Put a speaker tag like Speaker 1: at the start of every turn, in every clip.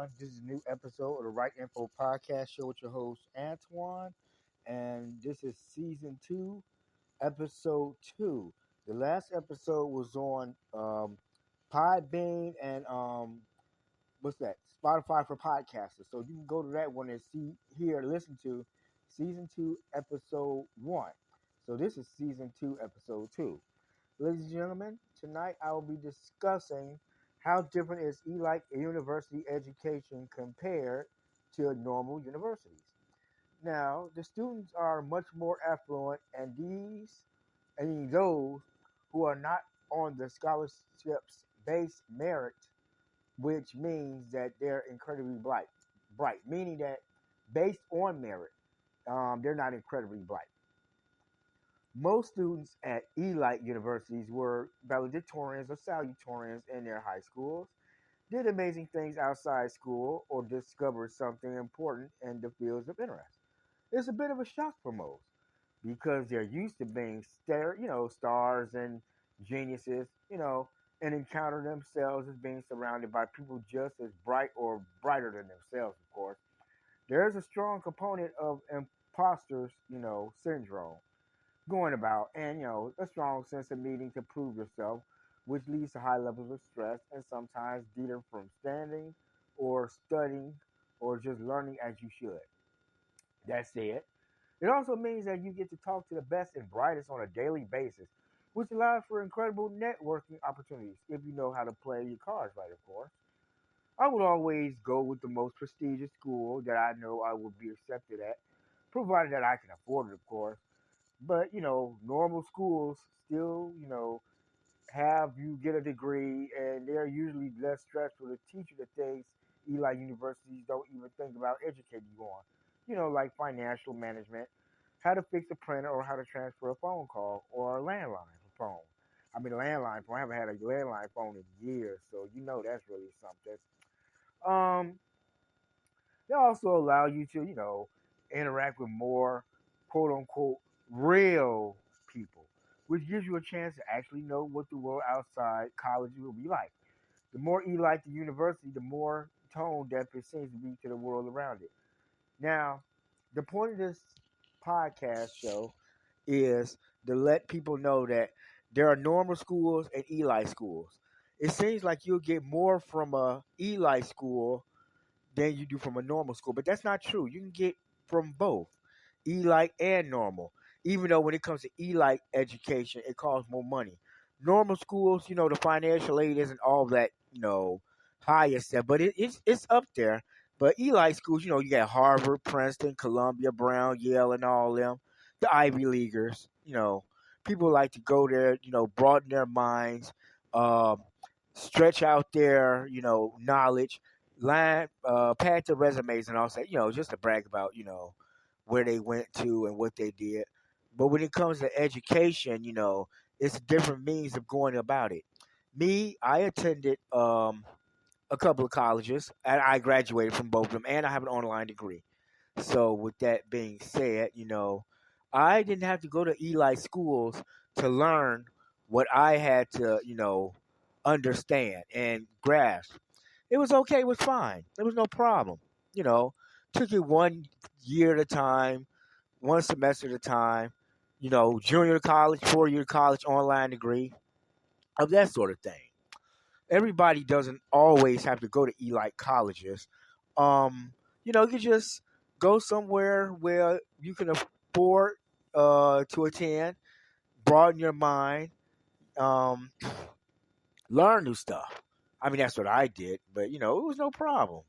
Speaker 1: everyone. This is a new episode of the Wright Info Podcast Show with your host, Antoine. And this is season 2, episode 2. The last episode was on Podbean and what's that? Spotify for podcasters. So you can go to that one and listen to season 2, episode 1. So this is season 2, episode 2. Ladies and gentlemen, tonight I will be discussing how different is elite university education compared to normal universities. Now, the students are much more affluent, and those who are not on the scholarships based merit, which means that they're incredibly bright, meaning that based on merit, they're not incredibly bright. Most students at elite universities were valedictorians or salutatorians in their high schools, did amazing things outside school, or discovered something important in the fields of interest. It's a bit of a shock for most because they're used to being stars and geniuses, and encounter themselves as being surrounded by people just as bright or brighter than themselves, of course. There's a strong component of imposters, syndrome going about, and a strong sense of needing to prove yourself, which leads to high levels of stress and sometimes deter from standing or studying or just learning as you should. That said, it also means that you get to talk to the best and brightest on a daily basis, which allows for incredible networking opportunities if you know how to play your cards right, of course. I would always go with the most prestigious school that I know I will be accepted at, provided that I can afford it, of course. But normal schools still, have you get a degree, and they're usually less stressful to teach you the things Eli universities don't even think about educating you on. Like financial management, how to fix a printer, or how to transfer a phone call or a landline phone. I mean, a landline phone. I haven't had a landline phone in years, so that's really something. Um, they also allow you to, interact with more quote unquote real people, which gives you a chance to actually know what the world outside college will be like. The more elite the university, the more tone deaf it seems to be to the world around it. Now, the point of this podcast show is to let people know that there are normal schools and elite schools. It seems like you'll get more from a elite school than you do from a normal school. But that's not true. You can get from both, elite and normal. Even though when it comes to elite education, it costs more money. Normal schools, the financial aid isn't all that, highest there, but it's up there. But elite schools, you got Harvard, Princeton, Columbia, Brown, Yale, and all them, the Ivy Leaguers. People like to go there, broaden their minds, um, stretch out their, knowledge, pad their resumes and all that, just to brag about, where they went to and what they did. But when it comes to education, it's different means of going about it. Me, I attended a couple of colleges, and I graduated from both of them, and I have an online degree. So with that being said, I didn't have to go to elite schools to learn what I had to, understand and grasp. It was okay. It was fine. There was no problem. You know, took it 1 year at a time, one semester at a time. Junior college, 4 year college, online degree, of that sort of thing. Everybody doesn't always have to go to elite colleges. You just go somewhere where you can afford to attend, broaden your mind, um, learn new stuff. I mean, that's what I did, but it was no problem.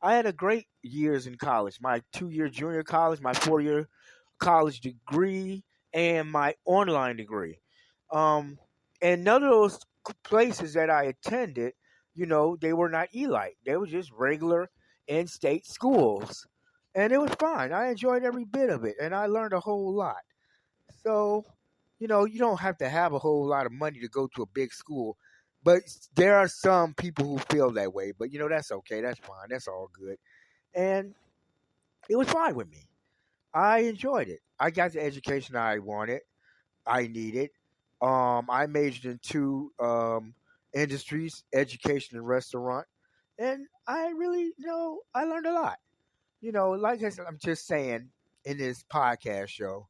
Speaker 1: I had a great years in college. My 2 year junior college, my 4 year college degree, and my online degree. Um, and none of those places that I attended, they were not elite. They were just regular in-state schools, and it was fine. I enjoyed every bit of it, and I learned a whole lot. So, you don't have to have a whole lot of money to go to a big school. But there are some people who feel that way. But, that's okay. That's fine. That's all good. And it was fine with me. I enjoyed it. I got the education I wanted, I needed. I majored in two industries, education and restaurant. And I really, I learned a lot. Like I said, I'm just saying in this podcast show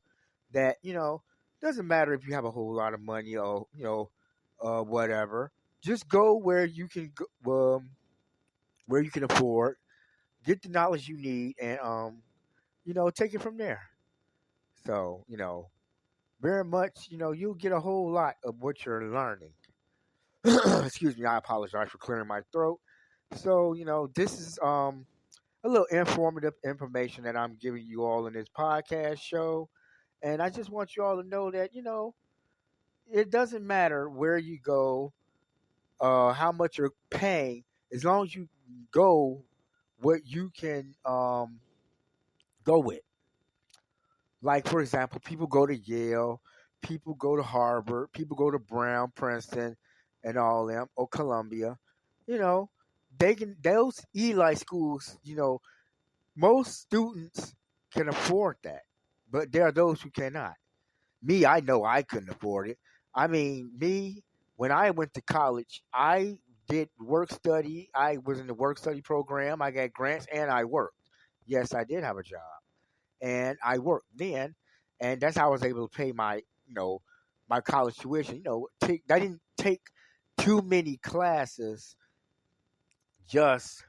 Speaker 1: that, doesn't matter if you have a whole lot of money or, whatever. Just go where you can go, where you can afford, get the knowledge you need, and, take it from there. So, very much, you'll get a whole lot of what you're learning. Excuse me, I apologize for clearing my throat. So, this is a little informative information that I'm giving you all in this podcast show. And I just want you all to know that, it doesn't matter where you go, how much you're paying, as long as you go what you can go with. Like, for example, people go to Yale, people go to Harvard, people go to Brown, Princeton, and all them, or Columbia. You know, those Eli schools, most students can afford that, but there are those who cannot. Me, I know I couldn't afford it. I mean, me, when I went to college, I did work study. I was in the work study program. I got grants and I worked. Yes, I did have a job and I worked then, and that's how I was able to pay my, my college tuition. I didn't take too many classes just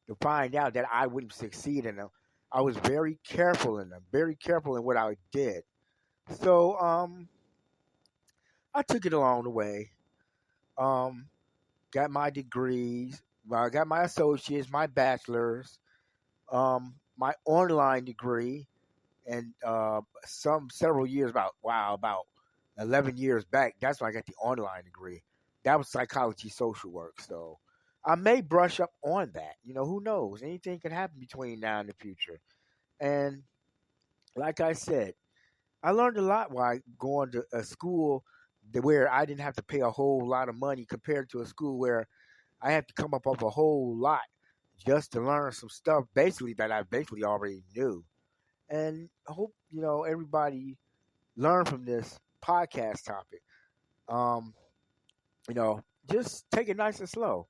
Speaker 1: to find out that I wouldn't succeed in them. I was very careful in them, very careful in what I did. So, I took it along the way. Um, got my degrees. Well, I got my associates, my bachelor's, my online degree, and several years about 11 years back. That's when I got the online degree. That was psychology, social work. So I may brush up on that. Who knows? Anything can happen between now and the future. And like I said, I learned a lot while going to a school where I didn't have to pay a whole lot of money compared to a school where I had to come up with a whole lot just to learn some stuff basically that I basically already knew. And I hope, everybody learn from this podcast topic. Um, you know, just take it nice and slow.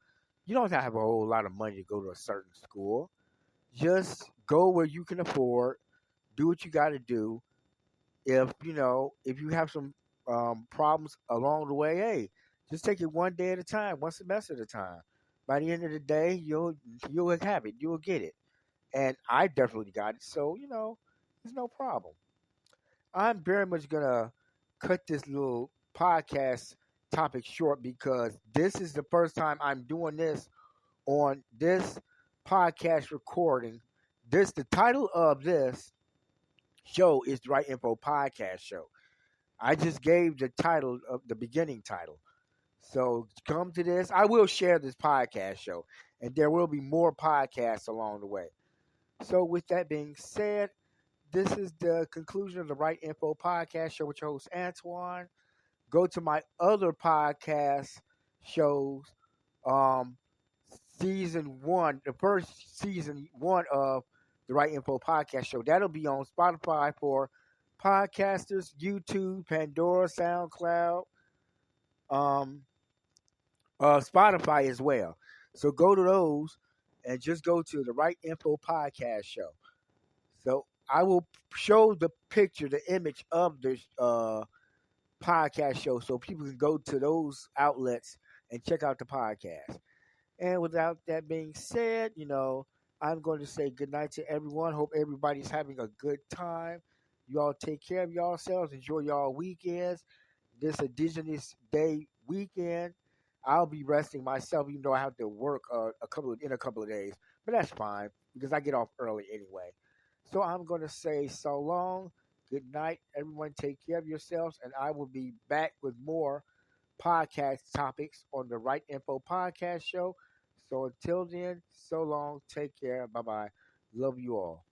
Speaker 1: You don't have to have a whole lot of money to go to a certain school. Just go where you can afford, do what you got to do. If you have some problems along the way, hey, just take it one day at a time, one semester at a time. By the end of the day, you'll have it, you'll get it, and I definitely got it. So there's no problem. I'm very much gonna cut this little podcast topic short because this is the first time I'm doing this on this podcast recording. The title of this show is the Right Info Podcast Show. I just gave the title of the beginning title. So come to this. I will share this podcast show, and there will be more podcasts along the way. So with that being said, this is the conclusion of the Right Info Podcast Show with your host Antoine. Go to my other podcast shows, um, season one, the first season one of the Right Info Podcast Show. That'll be on Spotify for podcasters, YouTube, Pandora, SoundCloud, um, Spotify as well. So go to those and just go to the Right Info Podcast Show. So I will show the picture, the image of the podcast show so people can go to those outlets and check out the podcast. And without that being said, I'm going to say good night to everyone. Hope everybody's having a good time. You all take care of yourselves. Enjoy y'all weekends. This Indigenous Day weekend, I'll be resting myself, even though I have to work in a couple of days. But that's fine because I get off early anyway. So I'm going to say so long. Good night, everyone. Take care of yourselves, and I will be back with more podcast topics on the Right Info Podcast Show. So until then, so long. Take care. Bye bye. Love you all.